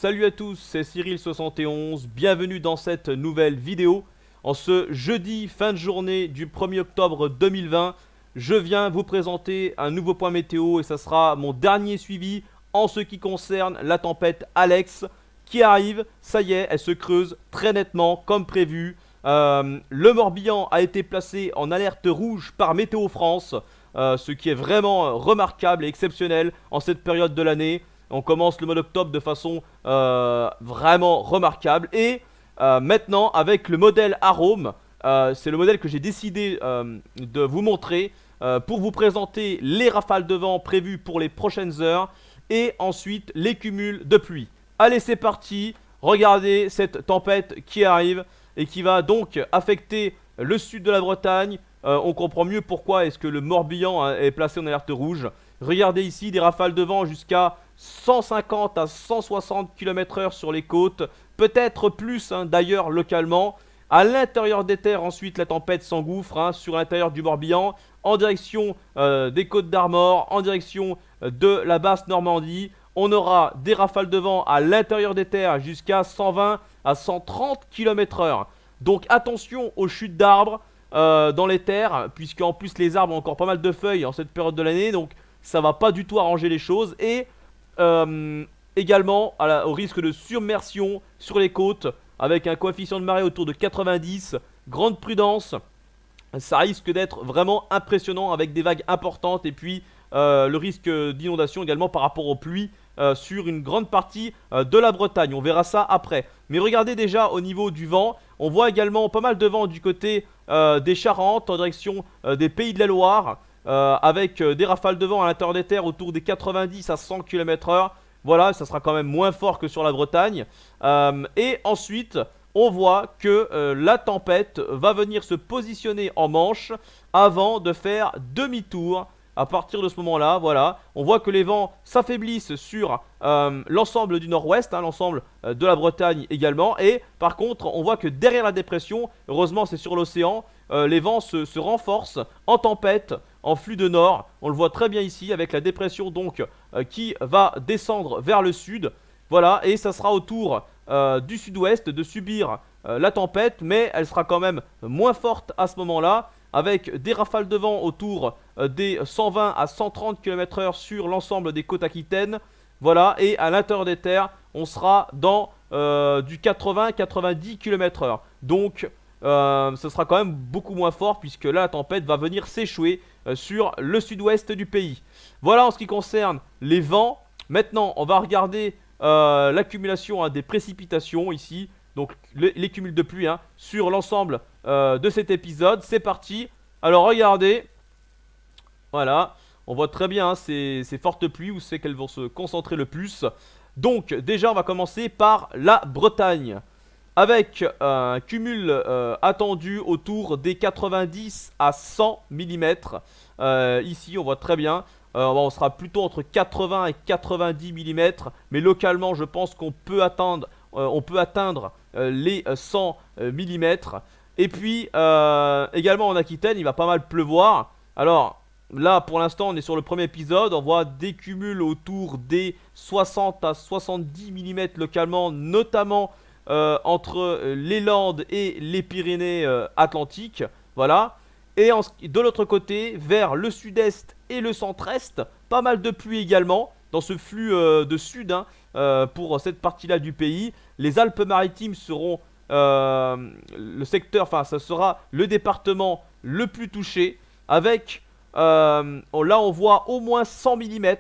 Salut à tous, c'est Cyril71, bienvenue dans cette nouvelle vidéo. En ce jeudi fin de journée du 1er octobre 2020, je viens vous présenter un nouveau point météo et ça sera mon dernier suivi en ce qui concerne la tempête Alex qui arrive. Ça y est, elle se creuse très nettement comme prévu. Le Morbihan a été placé en alerte rouge par Météo France, ce qui est vraiment remarquable et exceptionnel en cette période de l'année. On commence le mois d'octobre de façon vraiment remarquable. Et maintenant, avec le modèle Arome, c'est le modèle que j'ai décidé de vous montrer pour vous présenter les rafales de vent prévues pour les prochaines heures et ensuite les cumuls de pluie. Allez, c'est parti. Regardez cette tempête qui arrive et qui va donc affecter le sud de la Bretagne. On comprend mieux pourquoi est-ce que le Morbihan est placé en alerte rouge. Regardez ici des rafales de vent jusqu'à 150 à 160 km/h sur les côtes, peut-être plus d'ailleurs localement. À l'intérieur des terres, ensuite, la tempête s'engouffre sur l'intérieur du Morbihan, en direction des Côtes d'Armor, en direction de la basse Normandie. On aura des rafales de vent à l'intérieur des terres jusqu'à 120 à 130 km/h. Donc attention aux chutes d'arbres dans les terres, puisque en plus les arbres ont encore pas mal de feuilles en cette période de l'année, donc ça va pas du tout arranger les choses. Et également au risque de submersion sur les côtes, avec un coefficient de marée autour de 90, grande prudence. Ça risque d'être vraiment impressionnant avec des vagues importantes et puis le risque d'inondation également par rapport aux pluies sur une grande partie de la Bretagne. On verra ça après. Mais regardez déjà au niveau du vent, on voit également pas mal de vent du côté des Charentes en direction des Pays de la Loire avec des rafales de vent à l'intérieur des terres autour des 90 à 100 km/h. Voilà, ça sera quand même moins fort que sur la Bretagne. Et ensuite, on voit que la tempête va venir se positionner en Manche avant de faire demi-tour. À partir de ce moment-là, voilà, on voit que les vents s'affaiblissent sur l'ensemble du nord-ouest, l'ensemble de la Bretagne également. Et par contre, on voit que derrière la dépression, heureusement c'est sur l'océan, les vents se renforcent en tempête, en flux de nord. On le voit très bien ici avec la dépression donc qui va descendre vers le sud. Voilà, et ça sera au tour du sud-ouest de subir la tempête, mais elle sera quand même moins forte à ce moment-là, avec des rafales de vent autour des 120 à 130 km/h sur l'ensemble des côtes aquitaines. Voilà, et à l'intérieur des terres, on sera dans du 80-90 km/h. Donc, ce sera quand même beaucoup moins fort, puisque là, la tempête va venir s'échouer sur le sud-ouest du pays. Voilà en ce qui concerne les vents. Maintenant, on va regarder l'accumulation des précipitations ici. Donc les cumuls de pluie sur l'ensemble de cet épisode. C'est parti. Alors regardez. Voilà. On voit très bien ces fortes pluies où c'est qu'elles vont se concentrer le plus. Donc déjà on va commencer par la Bretagne. Avec un cumul attendu autour des 90 à 100 mm. Ici on voit très bien. On sera plutôt entre 80 et 90 mm. Mais localement je pense qu'on peut atteindre les 100 mm. Et puis également en Aquitaine il va pas mal pleuvoir. Alors là pour l'instant on est sur le premier épisode. On voit des cumuls autour des 60 à 70 mm localement, notamment entre les Landes et les Pyrénées Atlantiques. Voilà. Et de l'autre côté, vers le sud-est et le centre-est, pas mal de pluie également dans ce flux de sud pour cette partie-là du pays. Les Alpes-Maritimes seront le secteur, enfin ça sera le département le plus touché, avec là on voit au moins 100 mm,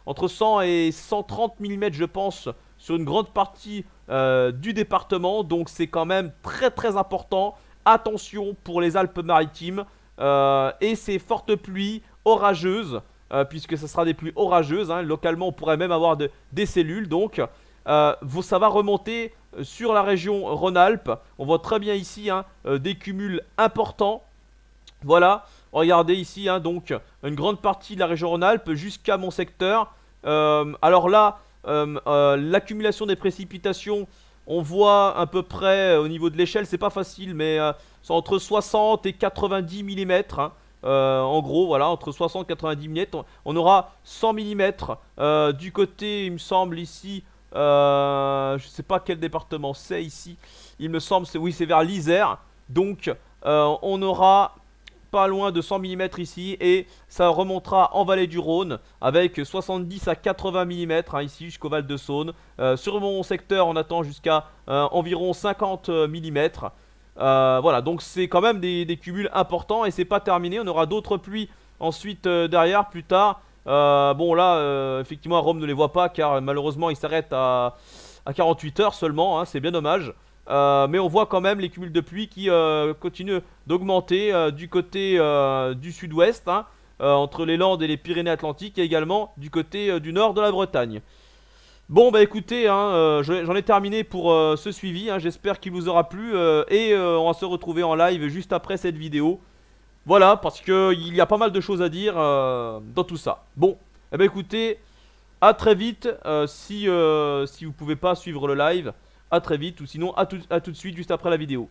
entre 100 et 130 mm je pense, sur une grande partie du département. Donc c'est quand même très très important. Attention pour les Alpes-Maritimes et ces fortes pluies orageuses, puisque ce sera des pluies orageuses. Localement, on pourrait même avoir des cellules. Donc, ça va remonter sur la région Rhône-Alpes. On voit très bien ici des cumuls importants. Voilà, regardez ici, donc une grande partie de la région Rhône-Alpes jusqu'à mon secteur. Alors là, l'accumulation des précipitations, on voit à peu près au niveau de l'échelle, c'est pas facile, mais c'est entre 60 et 90 mm. En gros, voilà, entre 60 et 90 mm. On aura 100 mm du côté, il me semble, ici Je sais pas quel département c'est ici. Il me semble, oui, c'est vers l'Isère. Donc, on aura pas loin de 100 mm ici et ça remontera en vallée du Rhône avec 70 à 80 mm ici jusqu'au Val de Saône. Sur mon secteur, on attend jusqu'à environ 50 mm. Voilà, donc c'est quand même des cumuls importants et c'est pas terminé. On aura d'autres pluies ensuite derrière, plus tard. Bon, là, effectivement, Rome ne les voit pas car malheureusement ils s'arrêtent à 48 heures seulement, hein, c'est bien dommage. Mais on voit quand même les cumuls de pluie qui continuent d'augmenter du côté du sud-ouest, hein, entre les Landes et les Pyrénées-Atlantiques, et également du côté du nord de la Bretagne. Bon bah écoutez, hein, j'en ai terminé pour ce suivi, hein, j'espère qu'il vous aura plu et on va se retrouver en live juste après cette vidéo. Voilà, parce que il y a pas mal de choses à dire dans tout ça. Bon, eh ben écoutez, à très vite si vous pouvez pas suivre le live. À très vite, ou sinon à tout de suite juste après la vidéo.